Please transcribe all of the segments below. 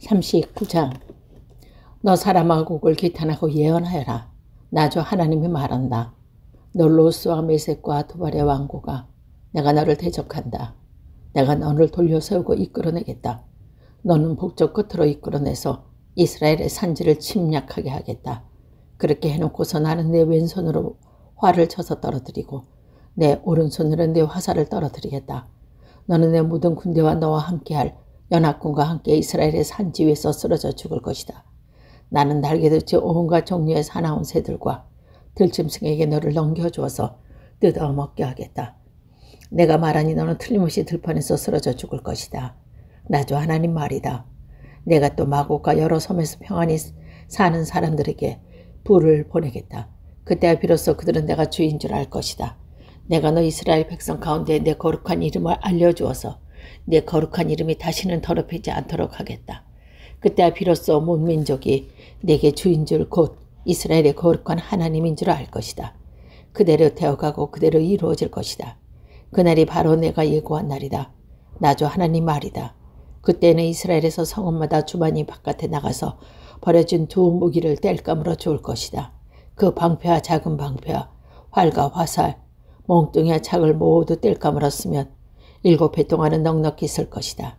39장. 너 사람아 곡을 기탄하고 예언하여라. 나 주 하나님이 말한다. 너 로스와 메섹과 두발의 왕고가 내가 너를 대적한다. 내가 너를 돌려세우고 이끌어내겠다. 너는 북쪽 끝으로 이끌어내서 이스라엘의 산지를 침략하게 하겠다. 그렇게 해놓고서 나는 내 왼손으로 활을 쳐서 떨어뜨리고 내 오른손으로 내 화살을 떨어뜨리겠다. 너는 내 모든 군대와 너와 함께할 연합군과 함께 이스라엘의 산지 위에서 쓰러져 죽을 것이다. 나는 날개같이 온갖 종류의 사나운 새들과 들짐승에게 너를 넘겨주어서 뜯어먹게 하겠다. 내가 말하니 너는 틀림없이 들판에서 쓰러져 죽을 것이다. 나 주 하나님 말이다. 내가 또 마곡과 여러 섬에서 평안히 사는 사람들에게 불을 보내겠다. 그때야 비로소 그들은 내가 주인 줄 알 것이다. 내가 너 이스라엘 백성 가운데 내 거룩한 이름을 알려주어서 내 거룩한 이름이 다시는 더럽히지 않도록 하겠다. 그때야 비로소 온 민족이 내게 주인 줄 곧 이스라엘의 거룩한 하나님인 줄 알 것이다. 그대로 되어가고 그대로 이루어질 것이다. 그날이 바로 내가 예고한 날이다. 나 주 하나님 말이다. 그때는 이스라엘에서 성읍마다 주만이 바깥에 나가서 버려진 두 무기를 땔감으로 주울 것이다. 그 방패와 작은 방패와 활과 화살, 몽둥이와 창을 모두 땔감으로 쓰면 7해 동안은 넉넉히 쓸 것이다.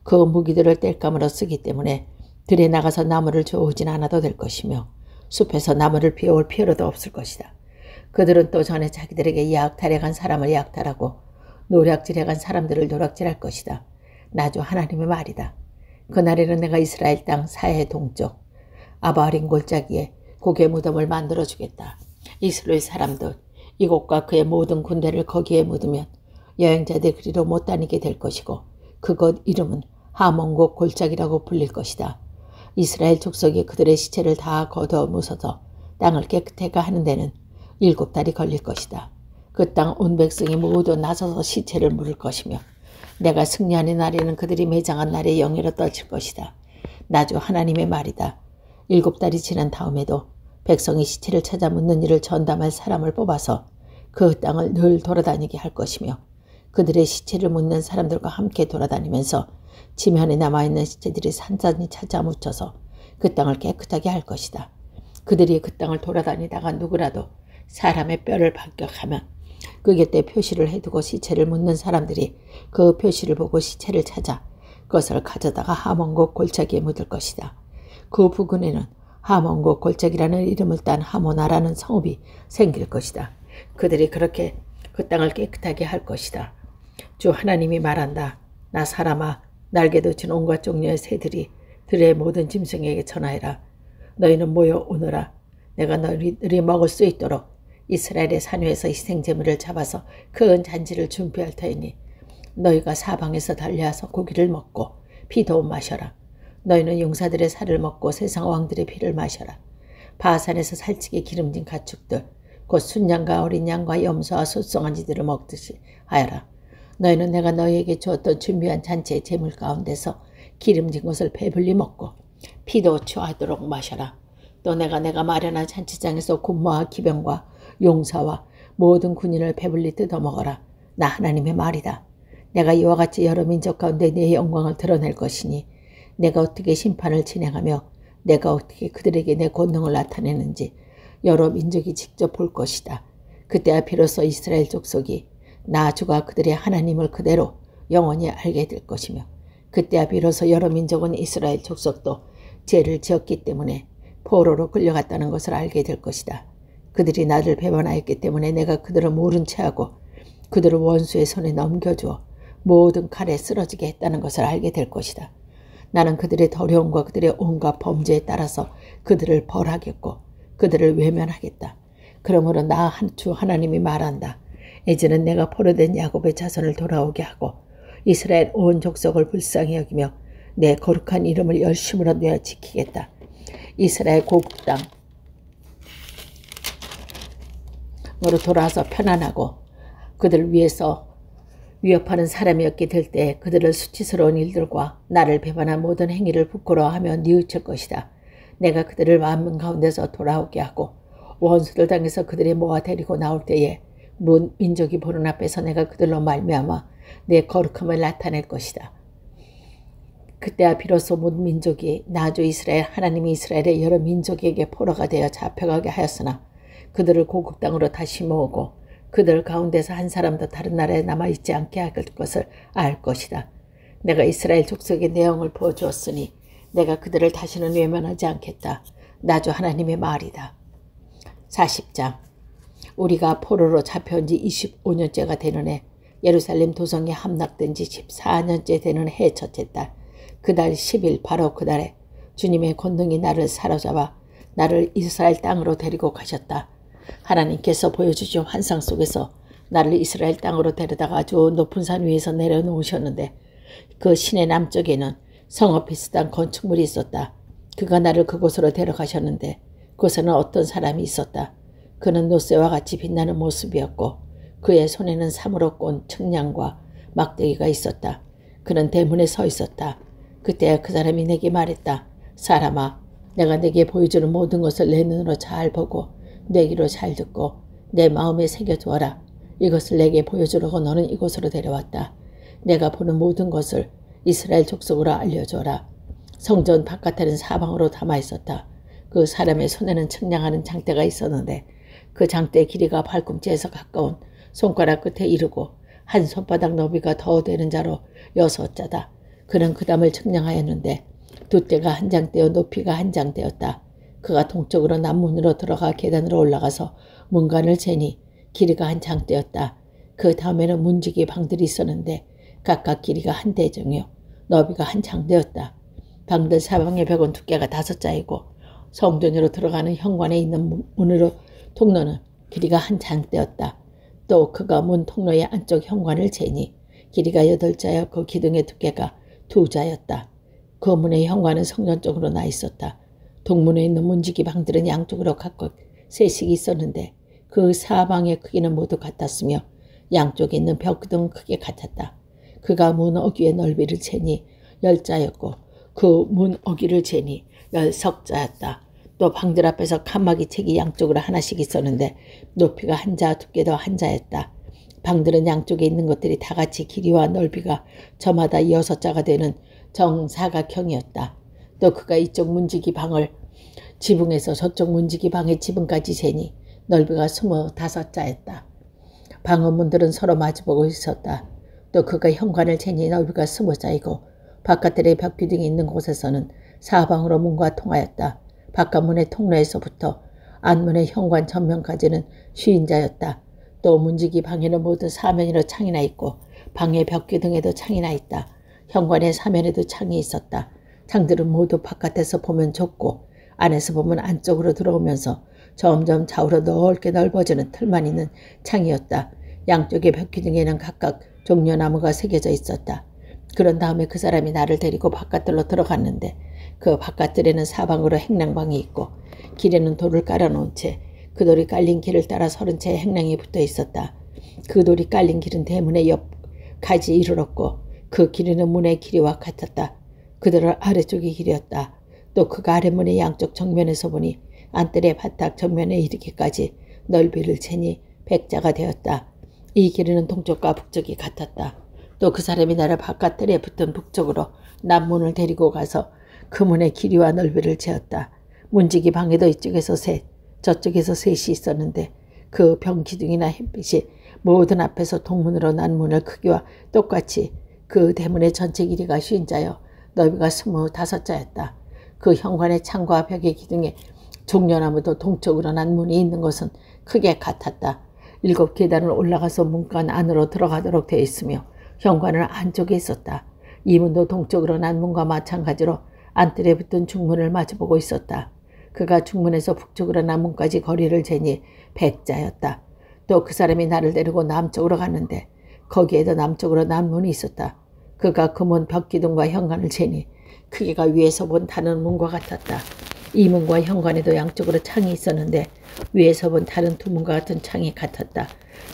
그 무기들을 땔감으로 쓰기 때문에 들에 나가서 나무를 주우진 않아도 될 것이며 숲에서 나무를 비워올 필요도 없을 것이다. 그들은 또 전에 자기들에게 약탈해 간 사람을 약탈하고 노략질해 간 사람들을 노략질할 것이다. 나 주 하나님의 말이다. 그날에는 내가 이스라엘 땅 사해 동쪽 아바린 골짜기에 고개 무덤을 만들어주겠다. 이스라엘 사람들 이곳과 그의 모든 군대를 거기에 묻으면 여행자들 그리로 못 다니게 될 것이고 그곳 이름은 하몬곡 골짜기라고 불릴 것이다. 이스라엘 족속이 그들의 시체를 다 걷어 무서서 땅을 깨끗하게 하는 데는 7달이 걸릴 것이다. 그 땅 온 백성이 모두 나서서 시체를 물을 것이며 내가 승리하는 날에는 그들이 매장한 날에 영예로 떨칠 것이다. 나 주 하나님의 말이다. 7달이 지난 다음에도 백성이 시체를 찾아 묻는 일을 전담할 사람을 뽑아서 그 땅을 늘 돌아다니게 할 것이며 그들의 시체를 묻는 사람들과 함께 돌아다니면서 지면에 남아있는 시체들이 산산이 찾아 묻혀서 그 땅을 깨끗하게 할 것이다. 그들이 그 땅을 돌아다니다가 누구라도 사람의 뼈를 발견하면 그 곁에 표시를 해두고 시체를 묻는 사람들이 그 표시를 보고 시체를 찾아 그것을 가져다가 하몬곡 골짜기에 묻을 것이다. 그 부근에는 하몬곡 골짜기라는 이름을 딴 하모나라는 성읍이 생길 것이다. 그들이 그렇게 그 땅을 깨끗하게 할 것이다. 주 하나님이 말한다. 나 사람아 날개도 친 온갖 종류의 새들이 들의 모든 짐승에게 전하여라. 너희는 모여 오너라. 내가 너희들이 먹을 수 있도록 이스라엘의 산 위에서 희생제물을 잡아서 큰 잔치를 준비할 터이니 너희가 사방에서 달려와서 고기를 먹고 피도 마셔라. 너희는 용사들의 살을 먹고 세상 왕들의 피를 마셔라. 바산에서 살찌게 기름진 가축들 곧 순양과 어린 양과 염소와 소송한 이들을 먹듯이 하여라. 너희는 내가 너희에게 주었던 준비한 잔치의 제물 가운데서 기름진 것을 배불리 먹고 피도 취하도록 마셔라. 또 내가 마련한 잔치장에서 군마와 기병과 용사와 모든 군인을 배불리 뜯어먹어라. 나 하나님의 말이다. 내가 이와 같이 여러 민족 가운데 내 영광을 드러낼 것이니 내가 어떻게 심판을 진행하며 내가 어떻게 그들에게 내 권능을 나타내는지 여러 민족이 직접 볼 것이다. 그때야 비로소 이스라엘 족속이 나 주가 그들의 하나님을 그대로 영원히 알게 될 것이며 그때야 비로소 여러 민족은 이스라엘 족속도 죄를 지었기 때문에 포로로 끌려갔다는 것을 알게 될 것이다. 그들이 나를 배반하였기 때문에 내가 그들을 모른 채하고 그들을 원수의 손에 넘겨주어 모든 칼에 쓰러지게 했다는 것을 알게 될 것이다. 나는 그들의 더러움과 그들의 온갖 범죄에 따라서 그들을 벌하겠고 그들을 외면하겠다. 그러므로 나 주 하나님이 말한다. 이제는 내가 포로된 야곱의 자손을 돌아오게 하고 이스라엘 온 족속을 불쌍히 여기며 내 거룩한 이름을 열심으로 내어 지키겠다. 이스라엘 고국 땅으로 돌아와서 편안하고 그들 위해서 위협하는 사람이 없게 될 때 그들을 수치스러운 일들과 나를 배반한 모든 행위를 부끄러워하며 뉘우칠 것이다. 내가 그들을 만민 가운데서 돌아오게 하고 원수들 땅에서 그들이 모아 데리고 나올 때에 민족이 보는 앞에서 내가 그들로 말미암아 내 거룩함을 나타낼 것이다. 그때야 비로소 모든 민족이 나주 이스라엘 하나님이 이스라엘의 여러 민족에게 포로가 되어 잡혀가게 하였으나 그들을 고국 땅으로 다시 모으고 그들 가운데서 한 사람도 다른 나라에 남아있지 않게 할 것을 알 것이다. 내가 이스라엘 족속의 내용을 보여주었으니 내가 그들을 다시는 외면하지 않겠다. 나주 하나님의 말이다. 40장. 우리가 포로로 잡혀온 지 25년째가 되는 해, 예루살렘 도성에 함락된 지 14년째 되는 해 첫째 달, 그달 10일 바로 그달에 주님의 권능이 나를 사로잡아 나를 이스라엘 땅으로 데리고 가셨다. 하나님께서 보여주신 환상 속에서 나를 이스라엘 땅으로 데려다가 아주 높은 산 위에서 내려놓으셨는데 그 시내 남쪽에는 성읍 비슷한 건축물이 있었다. 그가 나를 그곳으로 데려가셨는데 그곳에는 어떤 사람이 있었다. 그는 노새와 같이 빛나는 모습이었고 그의 손에는 사무로 꼰 측량과 막대기가 있었다. 그는 대문에 서 있었다. 그때 그 사람이 내게 말했다. 사람아, 내가 내게 보여주는 모든 것을 내 눈으로 잘 보고 내 귀로 잘 듣고 내 마음에 새겨두어라. 이것을 내게 보여주려고 너는 이곳으로 데려왔다. 내가 보는 모든 것을 이스라엘 족속으로 알려줘라. 성전 바깥에는 사방으로 담아 있었다. 그 사람의 손에는 측량하는 장대가 있었는데 그 장대의 길이가 발꿈치에서 가까운 손가락 끝에 이르고 한 손바닥 너비가 더 되는 자로 6자다. 그는 그 담을 측량하였는데 두께가 한 장대요 높이가 한 장대였다. 그가 동쪽으로 남문으로 들어가 계단으로 올라가서 문간을 재니 길이가 한 장대였다. 그 다음에는 문지기 방들이 있었는데 각각 길이가 한 대정이요 너비가 한 장대였다. 방들 사방의 벽은 두께가 5자이고 성전으로 들어가는 현관에 있는 문으로 통로는 길이가 한 장대였다. 또 그가 문 통로의 안쪽 현관을 재니 길이가 8자여 그 기둥의 두께가 2자였다. 그 문의 현관은 성전 쪽으로 나 있었다. 동문에 있는 문지기 방들은 양쪽으로 각각 3씩이 있었는데 그 사방의 크기는 모두 같았으며 양쪽에 있는 벽등은 크게 같았다. 그가 문 어귀의 넓이를 재니 10자였고 그 문 어귀를 재니 10석자였다. 또 방들 앞에서 칸막이 책이 양쪽으로 하나씩 있었는데 높이가 1자, 두께도 1자였다. 방들은 양쪽에 있는 것들이 다 같이 길이와 넓이가 저마다 6자가 되는 정사각형이었다. 또 그가 이쪽 문지기 방을 지붕에서 저쪽 문지기 방의 지붕까지 재니 넓이가 25자였다. 방어 문들은 서로 마주보고 있었다. 또 그가 현관을 재니 넓이가 20자이고 바깥들의 벽기둥이 있는 곳에서는 사방으로 문과 통하였다. 바깥문의 통로에서부터 안문의 현관 전면까지는 50자였다. 또 문지기 방에는 모두 사면으로 창이 나 있고 방의 벽기둥에도 창이 나 있다. 현관의 사면에도 창이 있었다. 창들은 모두 바깥에서 보면 좁고 안에서 보면 안쪽으로 들어오면서 점점 좌우로 넓게 넓어지는 틀만 있는 창이었다. 양쪽의 벽기둥에는 각각 종려나무가 새겨져 있었다. 그런 다음에 그 사람이 나를 데리고 바깥들로 들어갔는데 그 바깥들에는 사방으로 행랑방이 있고 길에는 돌을 깔아놓은 채 그 돌이 깔린 길을 따라 30채의 행랑이 붙어 있었다. 그 돌이 깔린 길은 대문의 옆까지 이르렀고 그 길이는 문의 길이와 같았다. 그들은 아래쪽이 길이었다. 또 그가 아랫문의 양쪽 정면에서 보니 안뜰의 바닥 정면에 이르기까지 넓이를 재니 100자가 되었다. 이 길이는 동쪽과 북쪽이 같았다. 또 그 사람이 나를 바깥뜰에 붙은 북쪽으로 남문을 데리고 가서 그 문의 길이와 넓이를 재었다. 문지기 방에도 이쪽에서 셋, 저쪽에서 셋이 있었는데 그 병 기둥이나 햇빛이 모든 앞에서 동문으로 난 문을 크기와 똑같이 그 대문의 전체 길이가 50자여 넓이가 25자였다. 그 현관의 창과 벽의 기둥에 종려나무도 동쪽으로 난 문이 있는 것은 크게 같았다. 7계단을 올라가서 문간 안으로 들어가도록 되어 있으며 현관은 안쪽에 있었다. 이 문도 동쪽으로 난 문과 마찬가지로 안뜰에 붙은 중문을 마주보고 있었다. 그가 중문에서 북쪽으로 난 문까지 거리를 재니 100자였다. 또 그 사람이 나를 데리고 남쪽으로 갔는데 거기에도 남쪽으로 난 문이 있었다. 그가 그 문 벽기둥과 현관을 재니 크기가 위에서 본 다른 문과 같았다. 이 문과 현관에도 양쪽으로 창이 있었는데 위에서 본 다른 두 문과 같은 창이 같았다.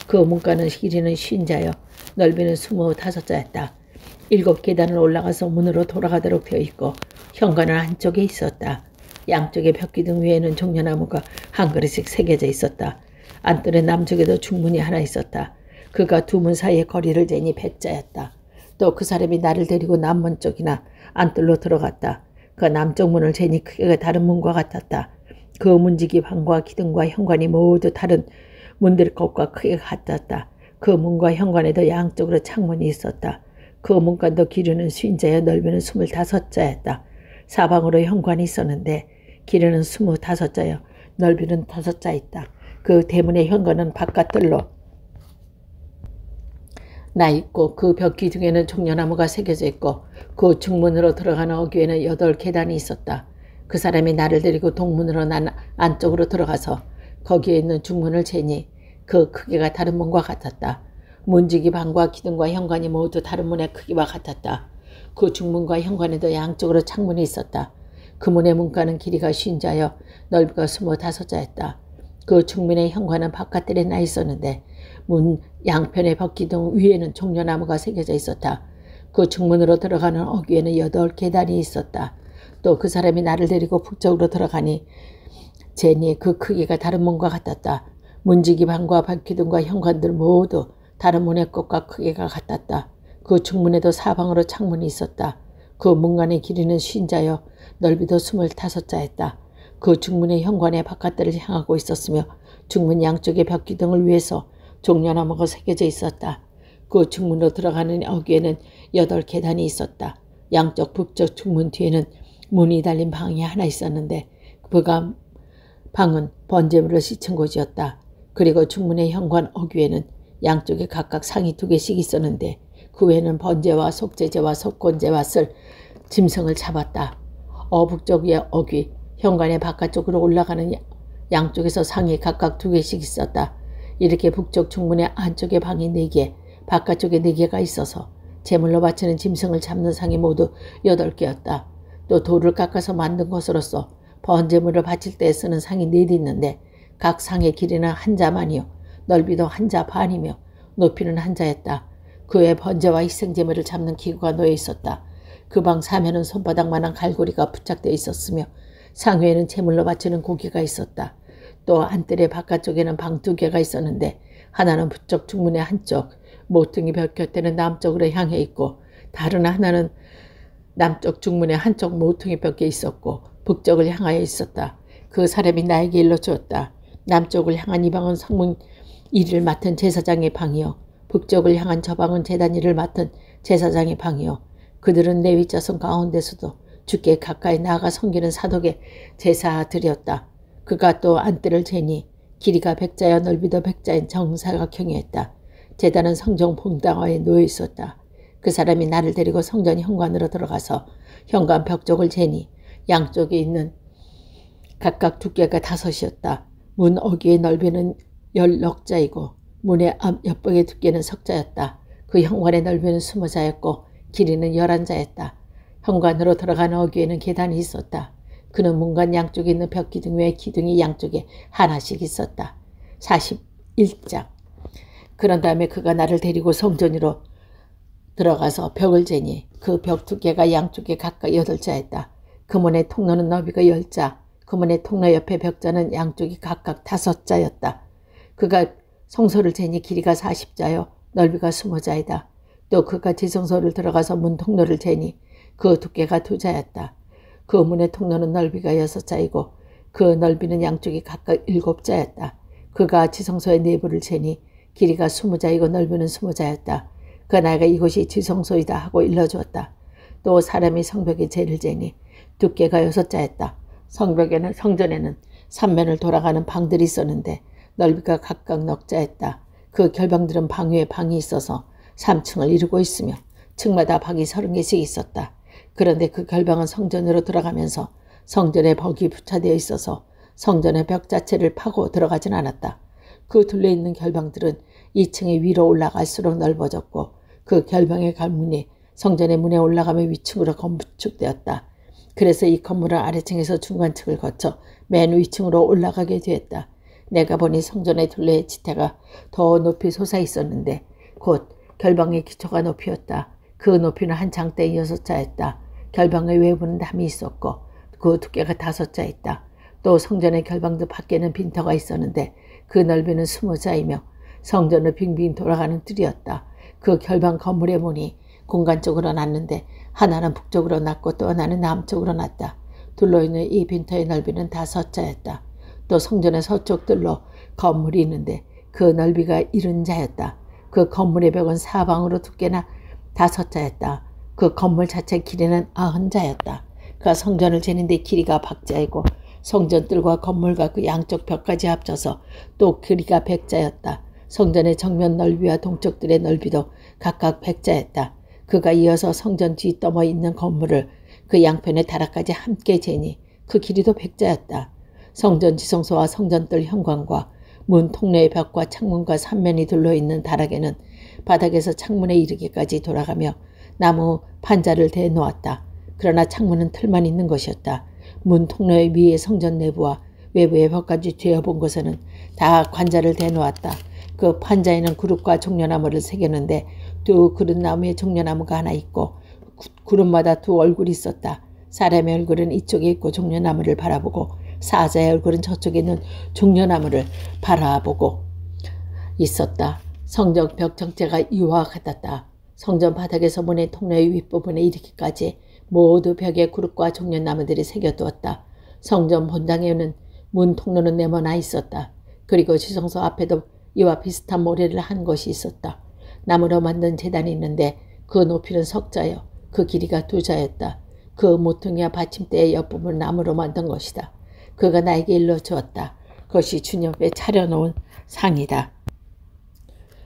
그 문과는 길이는 50자여 넓이는 25자였다. 7계단을 올라가서 문으로 돌아가도록 되어 있고 현관은 한쪽에 있었다. 양쪽의 벽기둥 위에는 종려나무가 한 그릇씩 새겨져 있었다. 안뜰의 남쪽에도 중문이 하나 있었다. 그가 두 문 사이의 거리를 재니 100자였다. 또 그 사람이 나를 데리고 남문 쪽이나 안뜰로 들어갔다. 그 남쪽 문을 재니 크기가 다른 문과 같았다. 그 문지기 방과 기둥과 현관이 모두 다른 문들 것과 크기가 같았다. 그 문과 현관에도 양쪽으로 창문이 있었다. 그 문간도 길이는 50자여 넓이는 25자였다. 사방으로 현관이 있었는데 길이는 25자여 넓이는 5자였다. 그 대문의 현관은 바깥들로 나 있고 그 벽 기둥에는 종려나무가 새겨져 있고 그 중문으로 들어가는 어귀에는 8계단이 있었다. 그 사람이 나를 데리고 동문으로 난 안쪽으로 들어가서 거기에 있는 중문을 재니 그 크기가 다른 문과 같았다. 문지기 방과 기둥과 현관이 모두 다른 문의 크기와 같았다. 그 중문과 현관에도 양쪽으로 창문이 있었다. 그 문의 문가는 길이가 50자여 넓이가 25자였다. 그 중문의 현관은 바깥들에 나 있었는데 문 양편의 벽기둥 위에는 종려나무가 새겨져 있었다. 그 중문으로 들어가는 어귀에는 8계단이 있었다. 또 그 사람이 나를 데리고 북쪽으로 들어가니 재니 그 크기가 다른 문과 같았다. 문지기 방과 벽기둥과 현관들 모두 다른 문의 것과 크기가 같았다. 그 중문에도 사방으로 창문이 있었다. 그 문간의 길이는 50자여 넓이도 25자였다. 그 중문의 현관의 바깥들을 향하고 있었으며 중문 양쪽의 벽기둥을 위해서 종려나무가 새겨져 있었다. 그 중문으로 들어가는 어귀에는 8계단이 있었다. 양쪽 북쪽 중문 뒤에는 문이 달린 방이 하나 있었는데 그 방은 번제물을 씻은 곳이었다. 그리고 중문의 현관 어귀에는 양쪽에 각각 상이 2개씩 있었는데 그 외에는 번제와 속죄제와 속건제와 쓸 짐승을 잡았다. 어북쪽의 어귀 현관의 바깥쪽으로 올라가는 양쪽에서 상이 각각 2개씩 있었다. 이렇게 북쪽 중문의 안쪽에 방이 4개, 바깥쪽에 4개가 있어서 제물로 바치는 짐승을 잡는 상이 모두 8개였다. 또 돌을 깎아서 만든 것으로서 번제물을 바칠 때 쓰는 상이 4대 있는데 각 상의 길이는 1자만이요 넓이도 1자 반이며 높이는 1자였다. 그 외에 번제와 희생제물을 잡는 기구가 놓여 있었다. 그 방 사면은 손바닥만한 갈고리가 부착되어 있었으며 상위에는 제물로 바치는 고기가 있었다. 또 안뜰의 바깥쪽에는 방 2개가 있었는데 하나는 북쪽 중문의 한쪽 모퉁이 벽 곁에는 남쪽으로 향해 있고 다른 하나는 남쪽 중문의 한쪽 모퉁이 벽에 있었고 북쪽을 향하여 있었다. 그 사람이 나에게 일러 주었다. 남쪽을 향한 이 방은 성문 일을 맡은 제사장의 방이요 북쪽을 향한 저 방은 제단 일을 맡은 제사장의 방이요 그들은 레위 자손 가운데서도 주께 가까이 나아가 섬기는 사독의 제사들이었다. 그가 또 안뜰을 재니 길이가 100자여 넓이도 100자인 정사각형이었다. 제단은 성전 본당화에 놓여 있었다. 그 사람이 나를 데리고 성전 현관으로 들어가서 현관 벽 쪽을 재니 양쪽에 있는 각각 두께가 5이었다. 문 어귀의 넓이는 10넉자이고 문의 앞 옆벽의 두께는 10자였다. 그 현관의 넓이는 20자였고 길이는 11자였다. 현관으로 들어가는 어귀에는 계단이 있었다. 그는 문간 양쪽에 있는 벽 기둥 외에 기둥이 양쪽에 하나씩 있었다. 41장. 그런 다음에 그가 나를 데리고 성전으로 들어가서 벽을 재니 그 벽 두께가 양쪽에 각각 8자였다. 그 문의 통로는 너비가 10자, 그 문의 통로 옆에 벽자는 양쪽이 각각 5자였다. 그가 성소를 재니 길이가 40자요 넓이가 20자이다. 또 그가 지성소를 들어가서 문 통로를 재니 그 두께가 2자였다. 그 문의 통로는 넓이가 6자이고 그 넓이는 양쪽이 각각 7자였다. 그가 지성소의 내부를 재니 길이가 20자이고 넓이는 20자였다. 그 나이가 이곳이 지성소이다 하고 일러주었다. 또 사람이 성벽의 재를 재니 두께가 6자였다. 성전에는 3면을 돌아가는 방들이 있었는데 넓이가 각각 넉자였다. 그 결방들은 방 위에 방이 있어서 3층을 이루고 있으며 층마다 방이 30개씩 있었다. 그런데 그 결방은 성전으로 들어가면서 성전에 벽이 붙여되어 있어서 성전의 벽 자체를 파고 들어가진 않았다. 그 둘레 있는 결방들은 2층이 위로 올라갈수록 넓어졌고 그 결방의 갈문이 성전의 문에 올라가며 위층으로 건축되었다. 그래서 이 건물은 아래층에서 중간층을 거쳐 맨 위층으로 올라가게 되었다. 내가 보니 성전의 둘레의 지태가 더 높이 솟아 있었는데 곧 결방의 기초가 높이였다. 그 높이는 한 장대에 6자였다. 결방의 외부는 담이 있었고 그 두께가 5자였다. 또 성전의 결방도 밖에는 빈터가 있었는데 그 넓이는 20자이며 성전을 빙빙 돌아가는 뜰이었다. 그 결방 건물의 문이 공간적으로 났는데 하나는 북쪽으로 났고 또 하나는 남쪽으로 났다. 둘러있는 이 빈터의 넓이는 5자였다. 또 성전의 서쪽 들로 건물이 있는데 그 넓이가 70자였다. 그 건물의 벽은 사방으로 두께나 5자였다. 그 건물 자체 길이는 90자였다. 그 성전을 재는데 길이가 100자이고 성전뜰과 건물과 그 양쪽 벽까지 합쳐서 또 길이가 100자였다. 성전의 정면 넓이와 동쪽들의 넓이도 각각 100자였다. 그가 이어서 성전 뒷떠머 있는 건물을 그 양편의 다락까지 함께 재니 그 길이도 100자였다. 성전 지성소와 성전뜰 현관과 문 통로의 벽과 창문과 삼면이 둘러있는 다락에는 바닥에서 창문에 이르기까지 돌아가며 나무 판자를 대놓았다. 그러나 창문은 틀만 있는 것이었다. 문 통로의 위에 성전 내부와 외부의 벽까지 뒤어본 곳에는 다 관자를 대놓았다. 그 판자에는 그룹과 종려나무를 새겼는데 두 그릇나무에 종려나무가 하나 있고 그룹마다 두 얼굴이 있었다. 사람의 얼굴은 이쪽에 있고 종려나무를 바라보고 사자의 얼굴은 저쪽에 있는 종려나무를 바라보고 있었다. 성전 벽 전체가 이와 같았다. 성전 바닥에서 문의 통로의 윗부분에 이르기까지 모두 벽에 그룹과 종려나무들이 새겨두었다. 성전 본당에는 문 통로는 네모나 있었다. 그리고 지성소 앞에도 이와 비슷한 모래를 한 것이 있었다. 나무로 만든 제단이 있는데 그 높이는 3자여 그 길이가 2자였다. 그 모퉁이와 받침대의 옆부분은 나무로 만든 것이다. 그가 나에게 일러주었다. 그것이 주님께 차려놓은 상이다.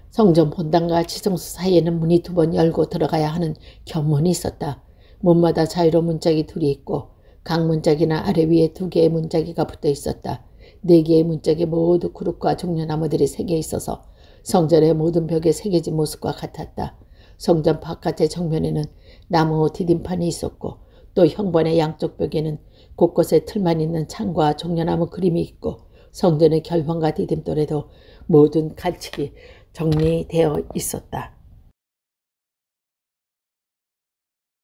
성전 본당과 지성소 사이에는 문이 2번 열고 들어가야 하는 견문이 있었다. 문마다 자유로 문짝이 2이 있고 각 문짝이나 아래 위에 2개의 문짝이가 붙어 있었다. 4개의 문짝에 모두 그룹과 종려나무들이 새겨 있어서 성전의 모든 벽에 새겨진 모습과 같았다. 성전 바깥의 정면에는 나무 디딤판이 있었고 또 현관의 양쪽 벽에는 곳곳에 틀만 있는 창과 종려나무 그림이 있고 성전의 결판과 디딤돌에도 모든 간칙이 정리되어 있었다.